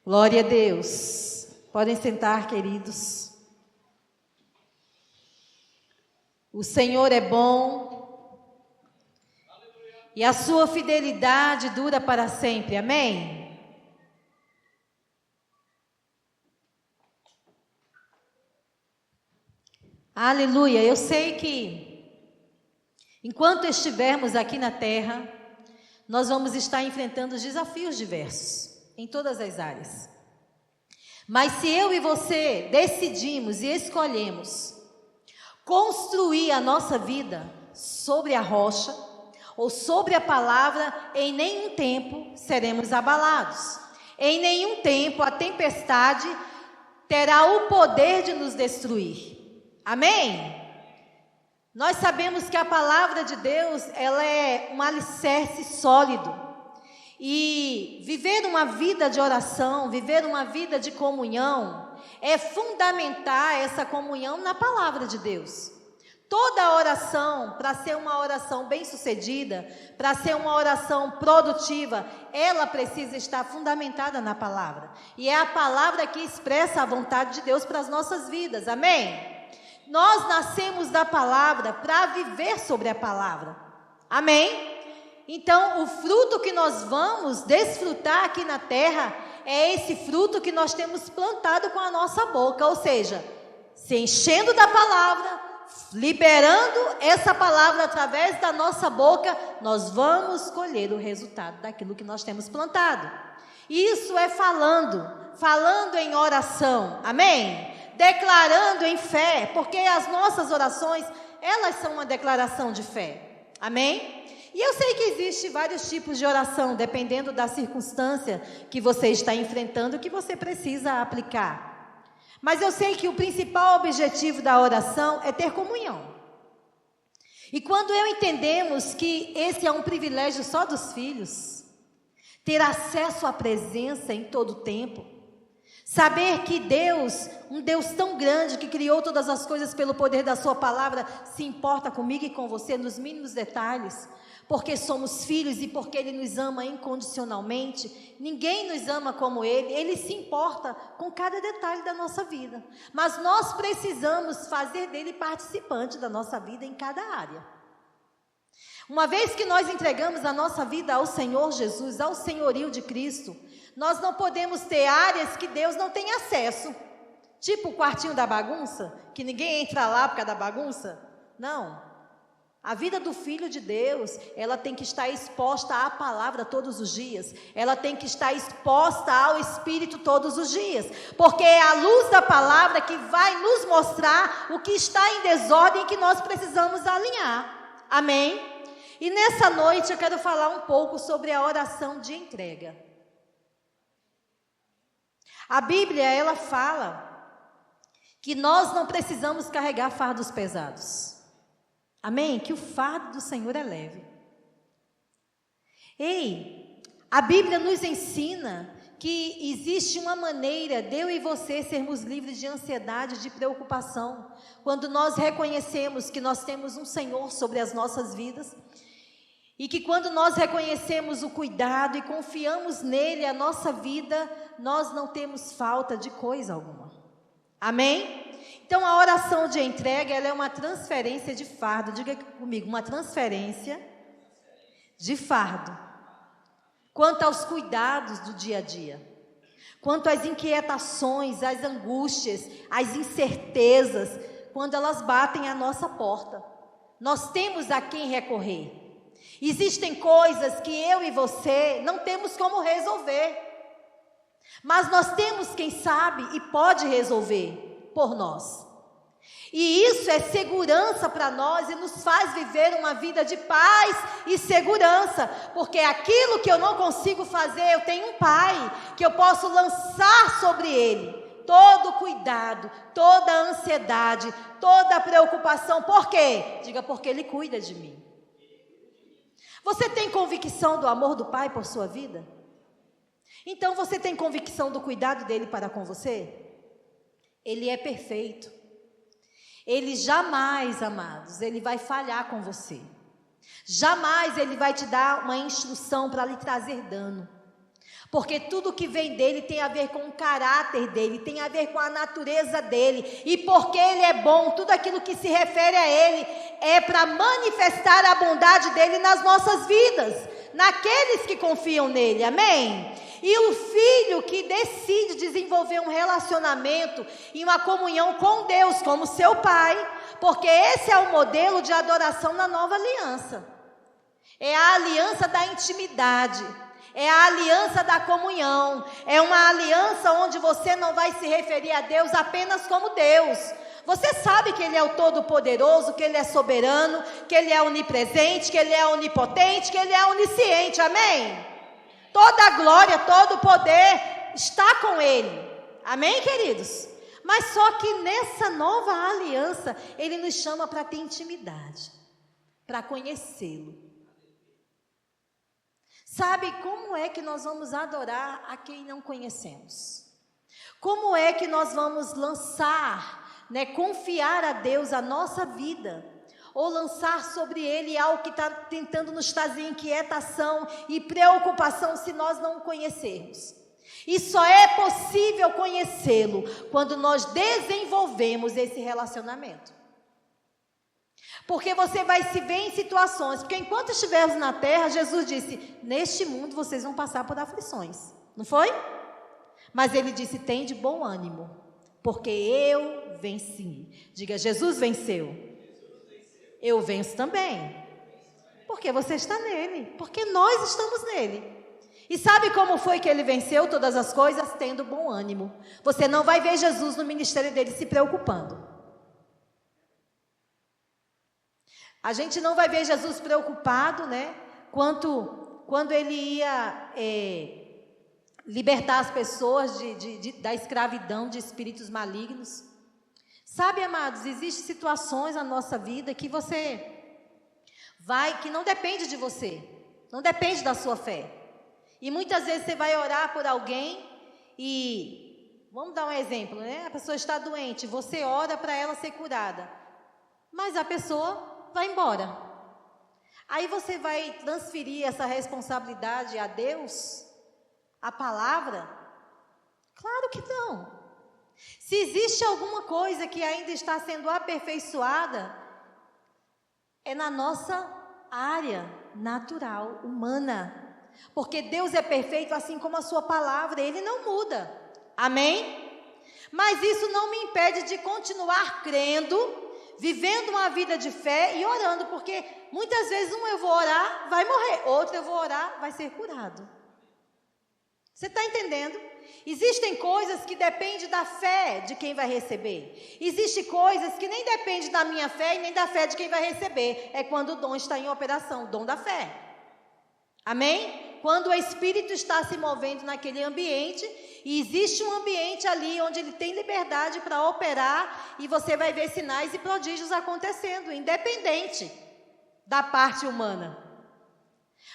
Glória a Deus. Podem sentar, queridos. O Senhor é bom e a sua fidelidade dura para sempre. Amém? Aleluia. Eu sei que enquanto estivermos aqui na terra, nós vamos estar enfrentando desafios diversos em todas as áreas. Mas se eu e você decidimos e escolhemos construir a nossa vida sobre a rocha ou sobre a palavra, em nenhum tempo seremos abalados. Em nenhum tempo a tempestade terá o poder de nos destruir. Amém? Nós sabemos que a palavra de Deus, ela é um alicerce sólido. E viver uma vida de oração, viver uma vida de comunhão, é fundamentar essa comunhão na palavra de Deus. Toda oração, para ser uma oração bem-sucedida, para ser uma oração produtiva, ela precisa estar fundamentada na palavra. E é a palavra que expressa a vontade de Deus para as nossas vidas, amém? Nós nascemos da palavra para viver sobre a palavra, amém? Então, o fruto que nós vamos desfrutar aqui na terra é esse fruto que nós temos plantado com a nossa boca, ou seja, se enchendo da palavra, liberando essa palavra através da nossa boca, nós vamos colher o resultado daquilo que nós temos plantado. Isso é falando em oração, amém? Declarando em fé, porque as nossas orações, elas são uma declaração de fé, amém? E eu sei que existem vários tipos de oração, dependendo da circunstância que você está enfrentando, que você precisa aplicar. Mas eu sei que o principal objetivo da oração é ter comunhão. E quando entendemos que esse é um privilégio só dos filhos, ter acesso à presença em todo o tempo, saber que Deus, um Deus tão grande que criou todas as coisas pelo poder da sua palavra, se importa comigo e com você nos mínimos detalhes, porque somos filhos e porque Ele nos ama incondicionalmente. Ninguém nos ama como Ele se importa com cada detalhe da nossa vida. Mas nós precisamos fazer dele participante da nossa vida em cada área. Uma vez que nós entregamos a nossa vida ao Senhor Jesus, ao senhorio de Cristo, nós não podemos ter áreas que Deus não tem acesso. Tipo o quartinho da bagunça, que ninguém entra lá por causa da bagunça. Não. A vida do Filho de Deus, ela tem que estar exposta à palavra todos os dias. Ela tem que estar exposta ao Espírito todos os dias. Porque é a luz da palavra que vai nos mostrar o que está em desordem e que nós precisamos alinhar. Amém? E nessa noite eu quero falar um pouco sobre a oração de entrega. A Bíblia, ela fala que nós não precisamos carregar fardos pesados. Amém? Que o fardo do Senhor é leve. Ei, a Bíblia nos ensina que existe uma maneira de eu e você sermos livres de ansiedade, de preocupação, quando nós reconhecemos que nós temos um Senhor sobre as nossas vidas, e que quando nós reconhecemos o cuidado e confiamos nele, a nossa vida, nós não temos falta de coisa alguma. Amém? Então, a oração de entrega, ela é uma transferência de fardo. Diga comigo, uma transferência de fardo. Quanto aos cuidados do dia a dia. Quanto às inquietações, às angústias, às incertezas, quando elas batem à nossa porta. Nós temos a quem recorrer. Existem coisas que eu e você não temos como resolver. Mas nós temos quem sabe e pode resolver por nós. E isso é segurança para nós e nos faz viver uma vida de paz e segurança, porque aquilo que eu não consigo fazer, eu tenho um Pai que eu posso lançar sobre Ele todo cuidado, toda ansiedade, toda preocupação. Por quê? Diga, porque Ele cuida de mim. Você tem convicção do amor do Pai por sua vida? Então você tem convicção do cuidado dele para com você? Ele é perfeito. Ele jamais, amados, ele vai falhar com você. Jamais ele vai te dar uma instrução para lhe trazer dano. Porque tudo que vem dele tem a ver com o caráter dele, tem a ver com a natureza dele. E porque ele é bom, tudo aquilo que se refere a ele é para manifestar a bondade dele nas nossas vidas, naqueles que confiam nele, amém? E o filho que decide desenvolver um relacionamento e uma comunhão com Deus como seu pai, porque esse é o modelo de adoração na nova aliança. É a aliança da intimidade. É a aliança da comunhão, é uma aliança onde você não vai se referir a Deus apenas como Deus. Você sabe que Ele é o Todo-Poderoso, que Ele é soberano, que Ele é onipresente, que Ele é onipotente, que Ele é onisciente, amém? Toda a glória, todo o poder está com Ele, amém, queridos? Mas só que nessa nova aliança, Ele nos chama para ter intimidade, para conhecê-lo. Sabe como é que nós vamos adorar a quem não conhecemos? Como é que nós vamos lançar, confiar a Deus a nossa vida? Ou lançar sobre Ele algo que está tentando nos trazer inquietação e preocupação se nós não o conhecermos? E só é possível conhecê-lo quando nós desenvolvemos esse relacionamento. Porque você vai se ver em situações, porque enquanto estivermos na terra, Jesus disse, neste mundo vocês vão passar por aflições, não foi? Mas Ele disse, tem de bom ânimo, porque eu venci. Diga, Jesus venceu. Eu venço também. Porque você está nele, porque nós estamos nele. E sabe como foi que Ele venceu todas as coisas? Tendo bom ânimo. Você não vai ver Jesus no ministério dele se preocupando. A gente não vai ver Jesus preocupado, quando Ele ia libertar as pessoas da escravidão de espíritos malignos. Sabe, amados, existem situações na nossa vida que que não depende de você, não depende da sua fé. E muitas vezes você vai orar por alguém e, vamos dar um exemplo, a pessoa está doente, você ora para ela ser curada, mas a pessoa vai embora. Aí você vai transferir essa responsabilidade a Deus? A palavra? Claro que não. Se existe alguma coisa que ainda está sendo aperfeiçoada, é na nossa área natural, humana. Porque Deus é perfeito assim como a sua palavra, Ele não muda. Amém? Mas isso não me impede de continuar crendo, vivendo uma vida de fé e orando, porque muitas vezes eu vou orar, vai morrer, outro eu vou orar, vai ser curado. Você está entendendo? Existem coisas que dependem da fé de quem vai receber. Existem coisas que nem dependem da minha fé e nem da fé de quem vai receber. É quando o dom está em operação, o dom da fé. Amém? Quando o Espírito está se movendo naquele ambiente, e existe um ambiente ali onde ele tem liberdade para operar, e você vai ver sinais e prodígios acontecendo, independente da parte humana.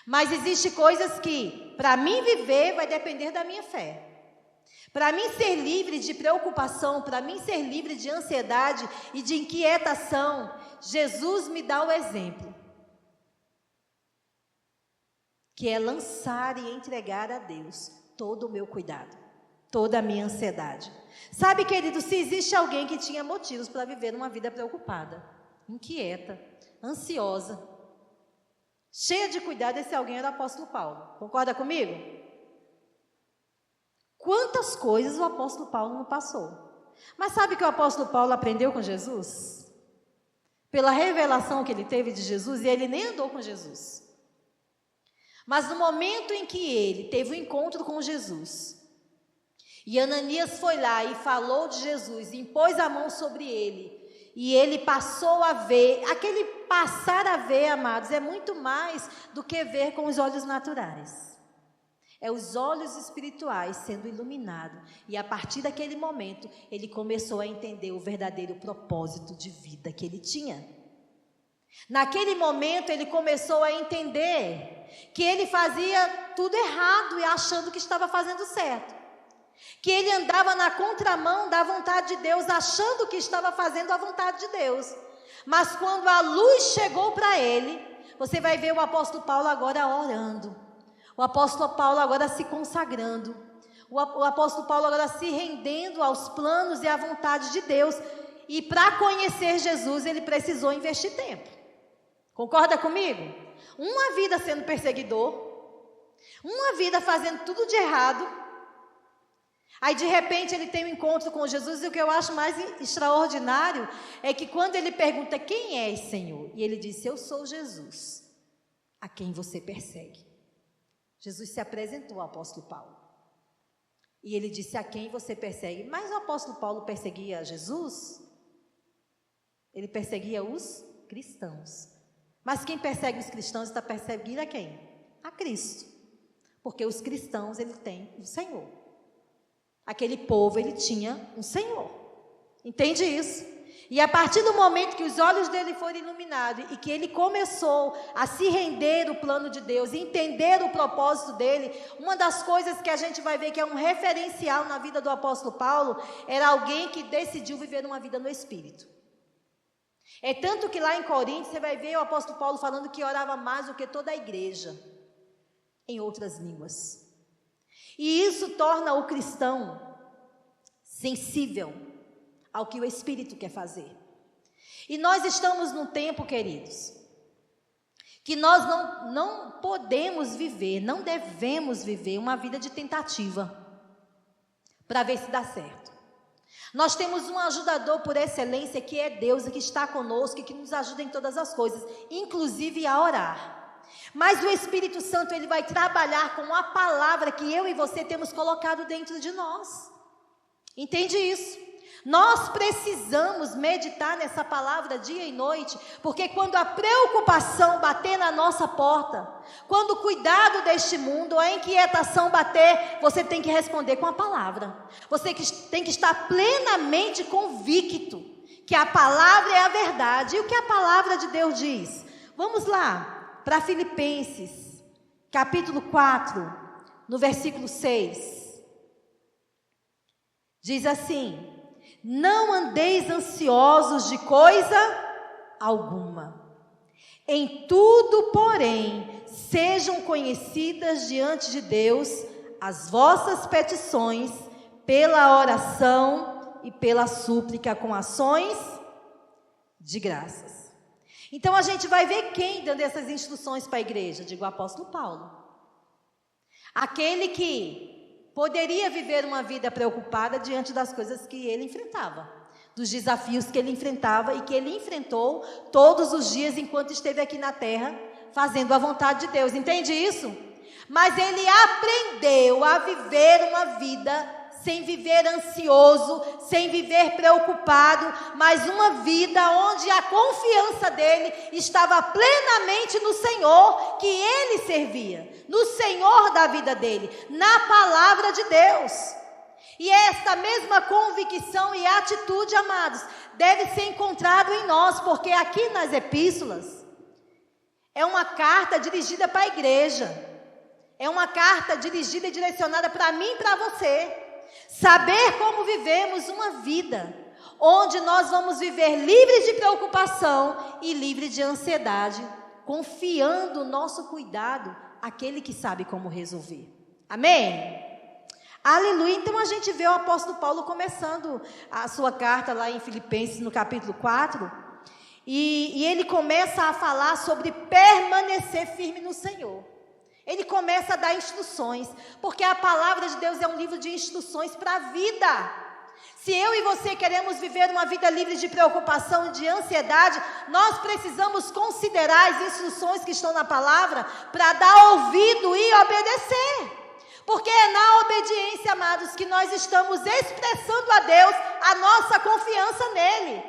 Mas existem coisas que, para mim viver, vai depender da minha fé. Para mim ser livre de preocupação, para mim ser livre de ansiedade e de inquietação, Jesus me dá o exemplo, que é lançar e entregar a Deus todo o meu cuidado, toda a minha ansiedade. Sabe, querido, se existe alguém que tinha motivos para viver uma vida preocupada, inquieta, ansiosa, cheia de cuidado, esse alguém era o apóstolo Paulo. Concorda comigo? Quantas coisas o apóstolo Paulo não passou. Mas sabe que o apóstolo Paulo aprendeu com Jesus? Pela revelação que ele teve de Jesus, e ele nem andou com Jesus. Mas no momento em que ele teve o encontro com Jesus, e Ananias foi lá e falou de Jesus, e impôs a mão sobre ele, e ele passou a ver, aquele passar a ver, amados, é muito mais do que ver com os olhos naturais. É os olhos espirituais sendo iluminados, e a partir daquele momento, ele começou a entender o verdadeiro propósito de vida que ele tinha. Naquele momento ele começou a entender que ele fazia tudo errado e achando que estava fazendo certo, que ele andava na contramão da vontade de Deus, achando que estava fazendo a vontade de Deus. Mas quando a luz chegou para ele, você vai ver o apóstolo Paulo agora orando, O apóstolo Paulo agora se consagrando. O apóstolo Paulo agora se rendendo aos planos e à vontade de Deus. E para conhecer Jesus, ele precisou investir tempo. Concorda comigo? Uma vida sendo perseguidor, uma vida fazendo tudo de errado. Aí de repente ele tem um encontro com Jesus, e o que eu acho mais extraordinário é que quando ele pergunta: quem és, Senhor? E ele disse: eu sou Jesus, a quem você persegue. Jesus se apresentou ao apóstolo Paulo. E ele disse: a quem você persegue? Mas o apóstolo Paulo perseguia Jesus? Ele perseguia os cristãos. Mas quem persegue os cristãos está perseguindo a quem? A Cristo. Porque os cristãos, ele tem um Senhor. Aquele povo, ele tinha um Senhor. Entende isso? E a partir do momento que os olhos dele foram iluminados e que ele começou a se render ao plano de Deus, e entender o propósito dele, uma das coisas que a gente vai ver que é um referencial na vida do apóstolo Paulo, era alguém que decidiu viver uma vida no Espírito. É tanto que lá em Coríntios você vai ver o apóstolo Paulo falando que orava mais do que toda a igreja, em outras línguas. E isso torna o cristão sensível ao que o Espírito quer fazer. E nós estamos num tempo, queridos, que nós não podemos viver, não devemos viver uma vida de tentativa para ver se dá certo. Nós temos um ajudador por excelência, que é Deus, e que está conosco e que nos ajuda em todas as coisas, inclusive a orar. Mas o Espírito Santo, ele vai trabalhar com a palavra que eu e você temos colocado dentro de nós. Entende isso? Nós precisamos meditar nessa palavra dia e noite, porque quando a preocupação bater na nossa porta, quando o cuidado deste mundo, a inquietação bater, você tem que responder com a palavra. Você tem que estar plenamente convicto que a palavra é a verdade. E o que a palavra de Deus diz? Vamos lá, para Filipenses, capítulo 4, no versículo 6. Diz assim: não andeis ansiosos de coisa alguma. Em tudo, porém, sejam conhecidas diante de Deus as vossas petições, pela oração e pela súplica, com ações de graças. Então a gente vai ver quem dando essas instruções para a igreja. Digo, o apóstolo Paulo. Aquele que poderia viver uma vida preocupada diante das coisas que ele enfrentava, dos desafios que ele enfrentava e que ele enfrentou todos os dias enquanto esteve aqui na terra, fazendo a vontade de Deus. Entende isso? Mas ele aprendeu a viver uma vida sem viver ansioso, sem viver preocupado, mas uma vida onde a confiança dele estava plenamente no Senhor que ele servia, no Senhor da vida dele, na palavra de Deus. E esta mesma convicção e atitude, amados, deve ser encontrado em nós, porque aqui nas epístolas é uma carta dirigida para a igreja, é uma carta dirigida e direcionada para mim e para você. Saber como vivemos uma vida onde nós vamos viver livres de preocupação e livres de ansiedade, confiando o nosso cuidado àquele que sabe como resolver. Amém? Aleluia. Então a gente vê o apóstolo Paulo começando a sua carta lá em Filipenses, no capítulo 4, e ele começa a falar sobre permanecer firme no Senhor. Ele começa a dar instruções, porque a palavra de Deus é um livro de instruções para a vida. Se eu e você queremos viver uma vida livre de preocupação e de ansiedade, nós precisamos considerar as instruções que estão na palavra para dar ouvido e obedecer. Porque é na obediência, amados, que nós estamos expressando a Deus a nossa confiança nele.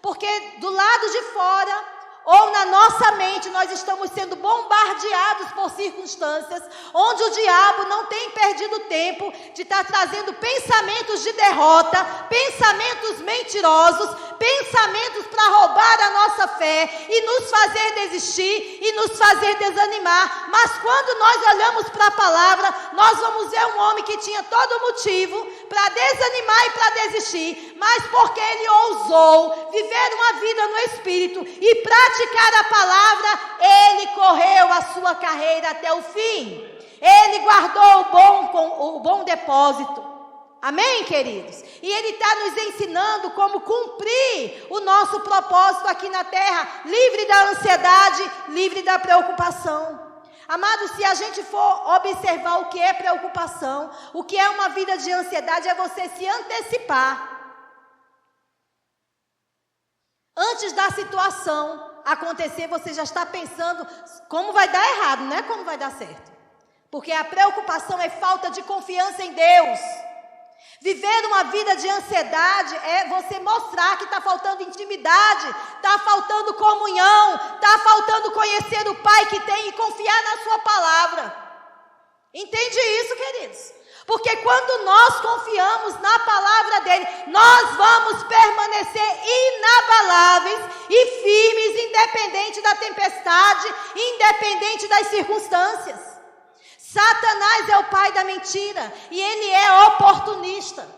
Porque do lado de fora, ou na nossa mente, nós estamos sendo bombardeados por circunstâncias onde o diabo não tem perdido tempo de estar trazendo pensamentos de derrota, pensamentos mentirosos, pensamentos para roubar a nossa fé e nos fazer desistir e nos fazer desanimar. Mas quando nós olhamos para a palavra, nós vamos ver um homem que tinha todo motivo para desanimar e para desistir, mas porque ele ousou viver uma vida no Espírito e praticar a palavra, ele correu a sua carreira até o fim. Ele guardou o bom depósito. Amém, queridos? E Ele está nos ensinando como cumprir o nosso propósito aqui na terra, livre da ansiedade, livre da preocupação. Amados, se a gente for observar o que é preocupação, o que é uma vida de ansiedade, é você se antecipar. Antes da situação acontecer, você já está pensando como vai dar errado, não é como vai dar certo. Porque a preocupação é falta de confiança em Deus. Viver uma vida de ansiedade é você mostrar que está faltando intimidade, está faltando comunhão, está faltando conhecer o Pai que tem e confiar na sua palavra. Entende isso, queridos? Porque quando nós confiamos na palavra dele, nós vamos permanecer inabaláveis e firmes, independente da tempestade, independente das circunstâncias. Satanás é o pai da mentira e ele é oportunista.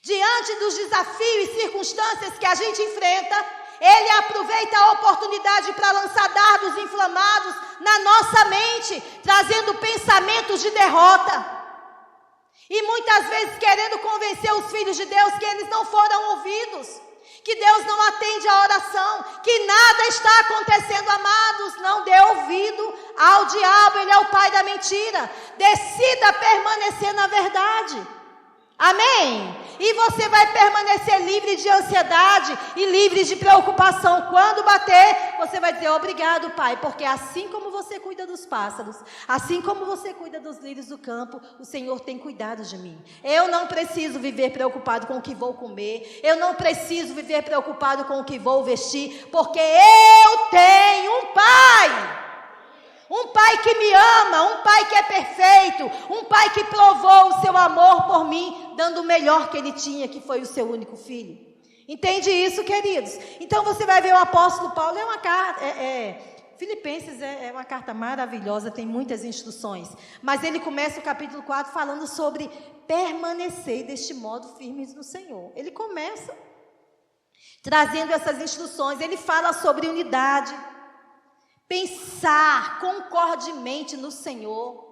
Diante dos desafios e circunstâncias que a gente enfrenta, ele aproveita a oportunidade para lançar dardos inflamados na nossa mente, trazendo pensamentos de derrota. E muitas vezes querendo convencer os filhos de Deus que eles não foram ouvidos, que Deus não atende a oração, que nada está acontecendo, amados. Não dê ouvido ao diabo, ele é o pai da mentira. Decida permanecer na verdade. Amém? E você vai permanecer livre de ansiedade e livre de preocupação. Quando bater, você vai dizer: obrigado, Pai, porque assim como você cuida dos pássaros, assim como você cuida dos lírios do campo, o Senhor tem cuidado de mim. Eu não preciso viver preocupado com o que vou comer, eu não preciso viver preocupado com o que vou vestir, porque eu tenho um Pai. Um Pai que me ama, um Pai que é perfeito, um Pai que provou o seu amor por mim, dando o melhor que ele tinha, que foi o seu único filho. Entende isso, queridos? Então você vai ver o apóstolo Paulo, é uma carta, Filipenses é uma carta maravilhosa, tem muitas instruções, mas ele começa o capítulo 4 falando sobre permanecer deste modo firmes no Senhor. Ele começa trazendo essas instruções, ele fala sobre unidade, pensar concordemente no Senhor.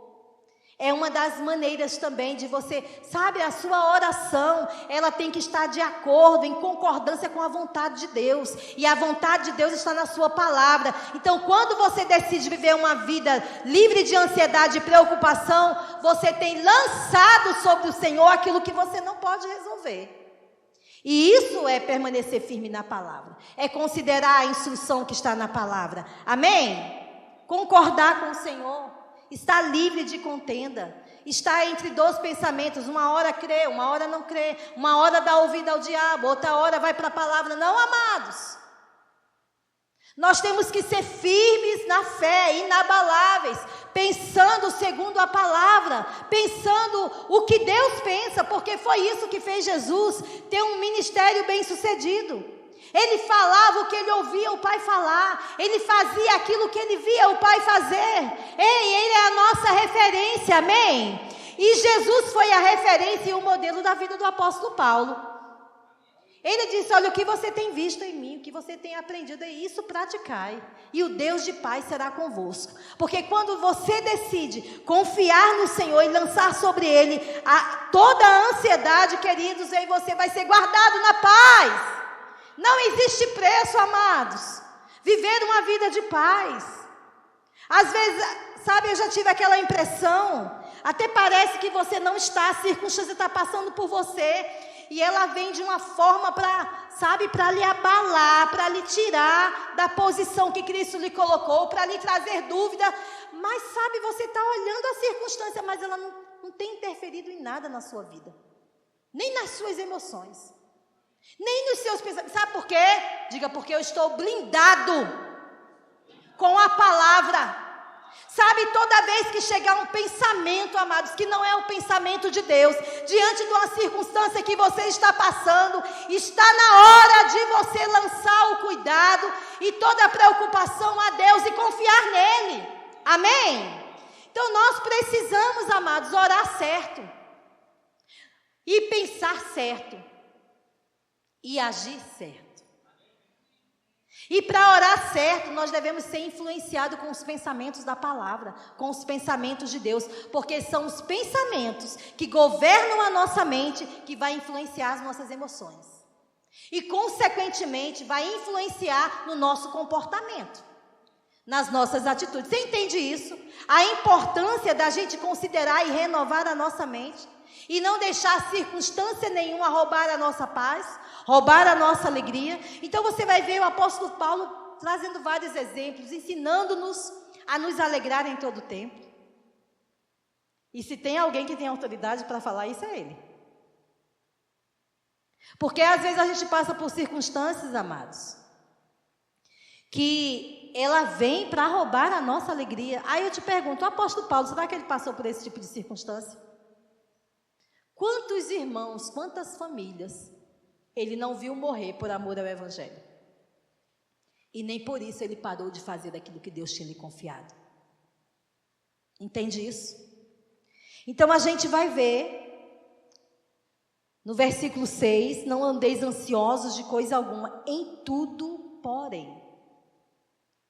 É uma das maneiras também de você, sabe, a sua oração, ela tem que estar de acordo, em concordância com a vontade de Deus. E a vontade de Deus está na sua palavra. Então, quando você decide viver uma vida livre de ansiedade e preocupação, você tem lançado sobre o Senhor aquilo que você não pode resolver. E isso é permanecer firme na palavra. É considerar a instrução que está na palavra. Amém? Concordar com o Senhor. Está livre de contenda. Está entre dois pensamentos. Uma hora crê, uma hora não crê. Uma hora dá ouvido ao diabo, outra hora vai para a palavra. Não, amados. Nós temos que ser firmes na fé, inabaláveis, pensando segundo a palavra, pensando o que Deus pensa, porque foi isso que fez Jesus ter um ministério bem-sucedido. Ele falava o que ele ouvia o Pai falar, ele fazia aquilo que ele via o Pai fazer. Ele é a nossa referência, amém? E Jesus foi a referência e o modelo da vida do apóstolo Paulo. Ele disse: olha, o que você tem visto em mim, o que você tem aprendido, é isso, praticai, e o Deus de paz será convosco. Porque quando você decide confiar no Senhor e lançar sobre Ele toda a ansiedade, queridos, aí você vai ser guardado na paz. Não existe preço, amados, viver uma vida de paz. Às vezes, sabe, eu já tive aquela impressão, até parece que você não está, a circunstância está passando por você, e ela vem de uma forma para lhe abalar, para lhe tirar da posição que Cristo lhe colocou, para lhe trazer dúvida. Mas sabe, você está olhando a circunstância, mas ela não tem interferido em nada na sua vida. Nem nas suas emoções. Nem nos seus pensamentos. Sabe por quê? Diga: porque eu estou blindado com a palavra. Sabe, toda vez que chegar um pensamento, amados, que não é o pensamento de Deus, diante de uma circunstância que você está passando, está na hora de você lançar o cuidado e toda a preocupação a Deus e confiar nele. Amém? Então nós precisamos, amados, orar certo e pensar certo e agir certo. E para orar certo, nós devemos ser influenciados com os pensamentos da palavra, com os pensamentos de Deus, porque são os pensamentos que governam a nossa mente que vai influenciar as nossas emoções. E, consequentemente, vai influenciar no nosso comportamento, nas nossas atitudes. Você entende isso? A importância da gente considerar e renovar a nossa mente e não deixar circunstância nenhuma roubar a nossa paz, roubar a nossa alegria. Então você vai ver o apóstolo Paulo trazendo vários exemplos, ensinando-nos a nos alegrar em todo o tempo. E se tem alguém que tem autoridade para falar isso, é ele. Porque às vezes a gente passa por circunstâncias, amados, que ela vem para roubar a nossa alegria. Aí eu te pergunto, o apóstolo Paulo, será que ele passou por esse tipo de circunstância? Quantos irmãos, quantas famílias ele não viu morrer por amor ao evangelho? E nem por isso ele parou de fazer daquilo que Deus tinha lhe confiado. Entende isso? Então a gente vai ver no versículo 6, não andeis ansiosos de coisa alguma, em tudo, porém.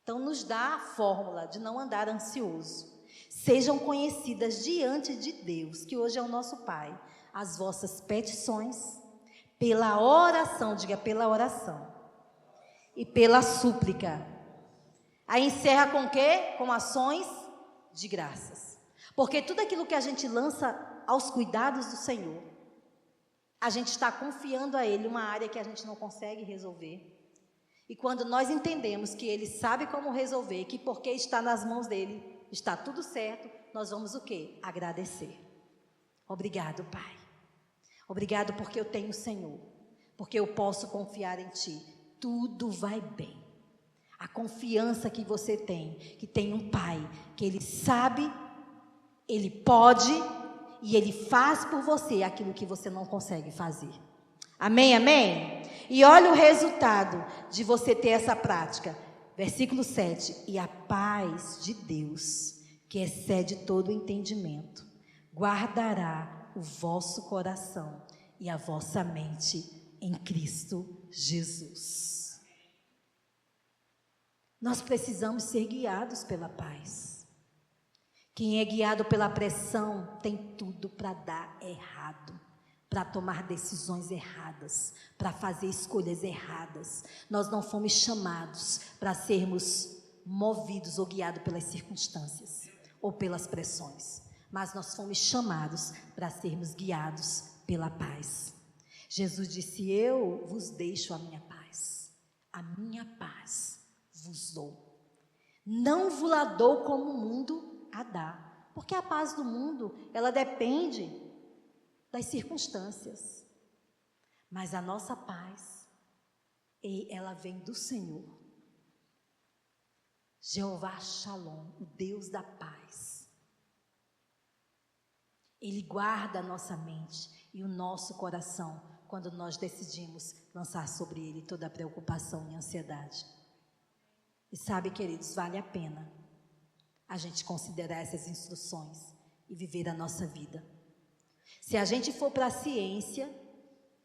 Então nos dá a fórmula de não andar ansioso. Sejam conhecidas diante de Deus, que hoje é o nosso Pai, as vossas petições, pela oração, diga pela oração, e pela súplica. Aí encerra com o quê? Com ações de graças. Porque tudo aquilo que a gente lança aos cuidados do Senhor, a gente está confiando a Ele uma área que a gente não consegue resolver. E quando nós entendemos que Ele sabe como resolver, que porque está nas mãos dEle, está tudo certo, nós vamos o quê? Agradecer. Obrigado, Pai. Obrigado porque eu tenho o Senhor, porque eu posso confiar em Ti. Tudo vai bem. A confiança que você tem, que tem um Pai, que Ele sabe, Ele pode e Ele faz por você aquilo que você não consegue fazer. Amém, amém? E olha o resultado de você ter essa prática. Versículo 7. E a paz de Deus, que excede todo o entendimento, guardará o vosso coração e a vossa mente em Cristo Jesus. Nós precisamos ser guiados pela paz. Quem é guiado pela pressão tem tudo para dar errado, para tomar decisões erradas, para fazer escolhas erradas. Nós não fomos chamados para sermos movidos ou guiados pelas circunstâncias ou pelas pressões, mas nós fomos chamados para sermos guiados pela paz. Jesus disse: eu vos deixo a minha paz vos dou. Não vos la dou como o mundo a dá, porque a paz do mundo, ela depende das circunstâncias, mas a nossa paz, ela vem do Senhor. Jeová Shalom, o Deus da paz. Ele guarda a nossa mente e o nosso coração quando nós decidimos lançar sobre Ele toda a preocupação e ansiedade. E sabe, queridos, vale a pena a gente considerar essas instruções e viver a nossa vida. Se a gente for para a ciência,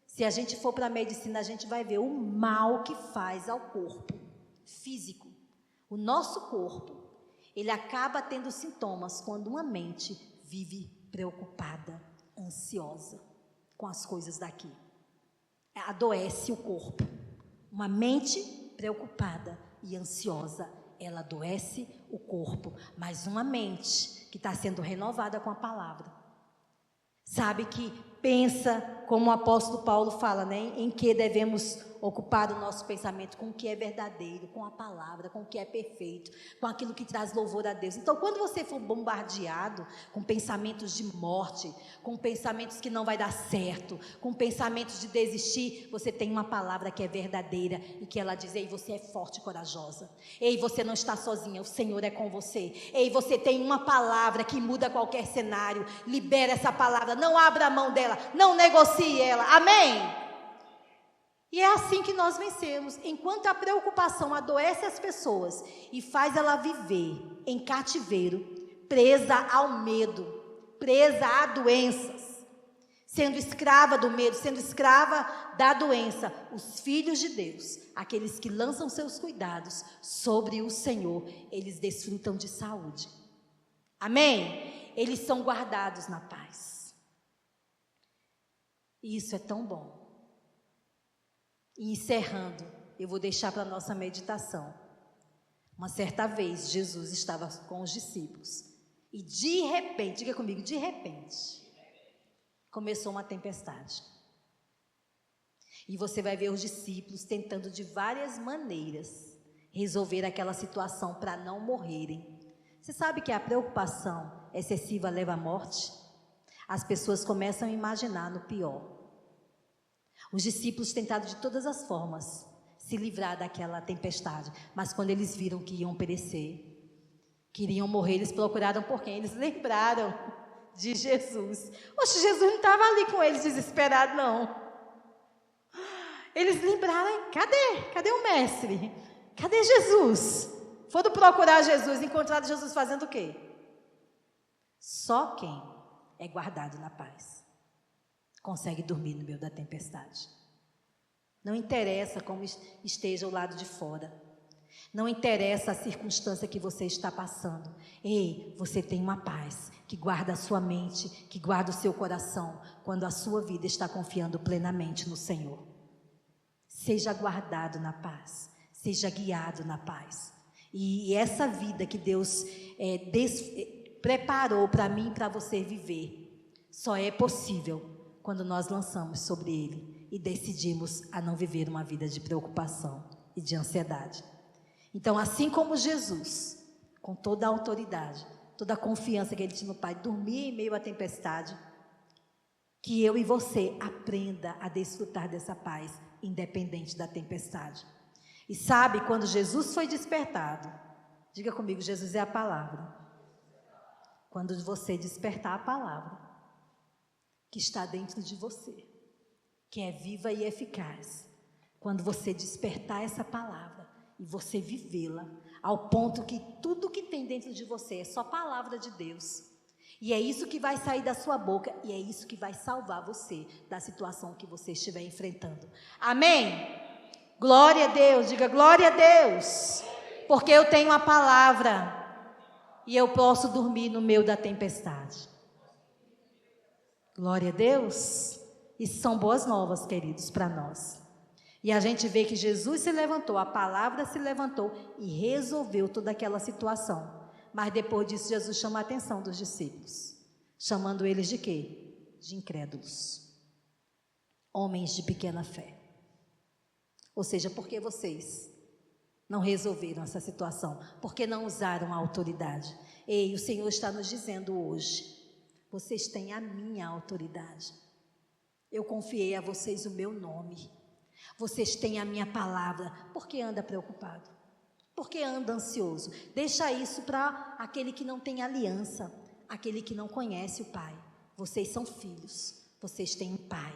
se a gente for para a medicina, a gente vai ver o mal que faz ao corpo físico. O nosso corpo, ele acaba tendo sintomas quando uma mente vive preocupada, ansiosa com as coisas daqui. Adoece o corpo. Uma mente preocupada e ansiosa, ela adoece o corpo. Mas uma mente que está sendo renovada com a palavra, sabe, que pensa, como o apóstolo Paulo fala, né? Em que devemos ocupar o nosso pensamento, com o que é verdadeiro, com a palavra, com o que é perfeito, com aquilo que traz louvor a Deus. Então, quando você for bombardeado com pensamentos de morte, com pensamentos que não vai dar certo, com pensamentos de desistir, você tem uma palavra que é verdadeira e que ela diz: ei, você é forte e corajosa. Ei, você não está sozinha, o Senhor é com você. Ei, você tem uma palavra que muda qualquer cenário. Libera essa palavra, não abra a mão dela, não negocie ela. Amém? E é assim que nós vencemos. Enquanto a preocupação adoece as pessoas e faz ela viver em cativeiro, presa ao medo, presa a doenças, sendo escrava do medo, sendo escrava da doença. Os filhos de Deus, aqueles que lançam seus cuidados sobre o Senhor, eles desfrutam de saúde. Amém? Eles são guardados na paz. E isso é tão bom. E encerrando, eu vou deixar para a nossa meditação. Uma certa vez, Jesus estava com os discípulos. E de repente, diga comigo, de repente, começou uma tempestade. E você vai ver os discípulos tentando de várias maneiras resolver aquela situação para não morrerem. Você sabe que a preocupação excessiva leva à morte? As pessoas começam a imaginar no pior. Os discípulos tentaram de todas as formas se livrar daquela tempestade, mas quando eles viram que iam perecer, queriam morrer, eles procuraram por quem? Eles lembraram de Jesus. Oxe, Jesus não estava ali com eles desesperado, não. Eles lembraram, cadê o mestre? Cadê Jesus? Foram procurar Jesus, encontraram Jesus fazendo o quê? Só quem é guardado na paz consegue dormir no meio da tempestade. Não interessa como esteja o lado de fora. Não interessa a circunstância que você está passando. Ei, você tem uma paz que guarda a sua mente, que guarda o seu coração, quando a sua vida está confiando plenamente no Senhor. Seja guardado na paz, seja guiado na paz. E essa vida que Deus preparou para mim e para você viver, só é possível quando nós lançamos sobre Ele e decidimos a não viver uma vida de preocupação e de ansiedade. Então, assim como Jesus, com toda a autoridade, toda a confiança que Ele tinha no Pai, dormia em meio à tempestade, que eu e você aprenda a desfrutar dessa paz, independente da tempestade. E sabe, quando Jesus foi despertado, diga comigo, Jesus é a palavra. Quando você despertar a palavra que está dentro de você, que é viva e eficaz, quando você despertar essa palavra e você vivê-la, ao ponto que tudo que tem dentro de você é só palavra de Deus, e é isso que vai sair da sua boca, e é isso que vai salvar você da situação que você estiver enfrentando. Amém? Glória a Deus, diga glória a Deus, porque eu tenho a palavra e eu posso dormir no meio da tempestade. Glória a Deus. Isso são boas novas, queridos, para nós. E a gente vê que Jesus se levantou, a palavra se levantou e resolveu toda aquela situação. Mas depois disso, Jesus chama a atenção dos discípulos, chamando eles de quê? De incrédulos, homens de pequena fé. Ou seja, por que vocês não resolveram essa situação? Por que não usaram a autoridade? Ei, o Senhor está nos dizendo hoje, vocês têm a minha autoridade. Eu confiei a vocês o meu nome. Vocês têm a minha palavra. Por que anda preocupado? Por que anda ansioso? Deixa isso para aquele que não tem aliança, aquele que não conhece o Pai. Vocês são filhos. Vocês têm um Pai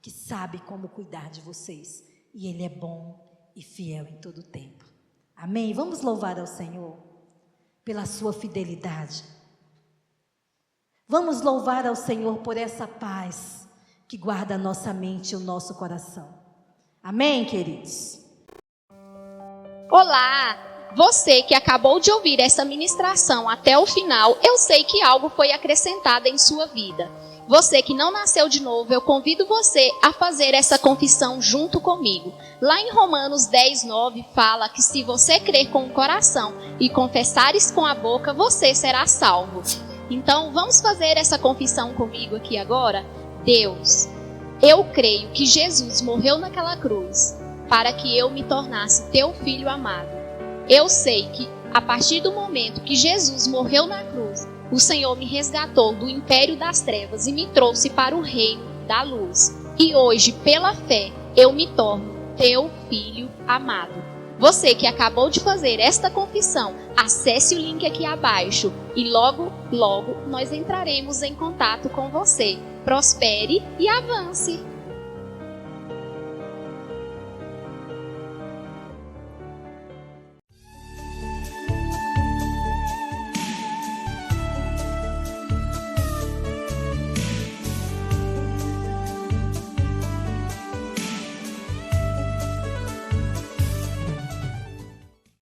que sabe como cuidar de vocês. E Ele é bom e fiel em todo o tempo. Amém? Vamos louvar ao Senhor pela sua fidelidade. Vamos louvar ao Senhor por essa paz que guarda a nossa mente e o nosso coração. Amém, queridos? Olá! Você que acabou de ouvir essa ministração até o final, eu sei que algo foi acrescentado em sua vida. Você que não nasceu de novo, eu convido você a fazer essa confissão junto comigo. Lá em Romanos 10:9 fala que se você crer com o coração e confessares com a boca, você será salvo. Então, vamos fazer essa confissão comigo aqui agora? Deus, eu creio que Jesus morreu naquela cruz para que eu me tornasse teu filho amado. Eu sei que, a partir do momento que Jesus morreu na cruz, o Senhor me resgatou do império das trevas e me trouxe para o reino da luz. E hoje, pela fé, eu me torno teu filho amado. Você que acabou de fazer esta confissão, acesse o link aqui abaixo e logo, logo nós entraremos em contato com você. Prospere e avance!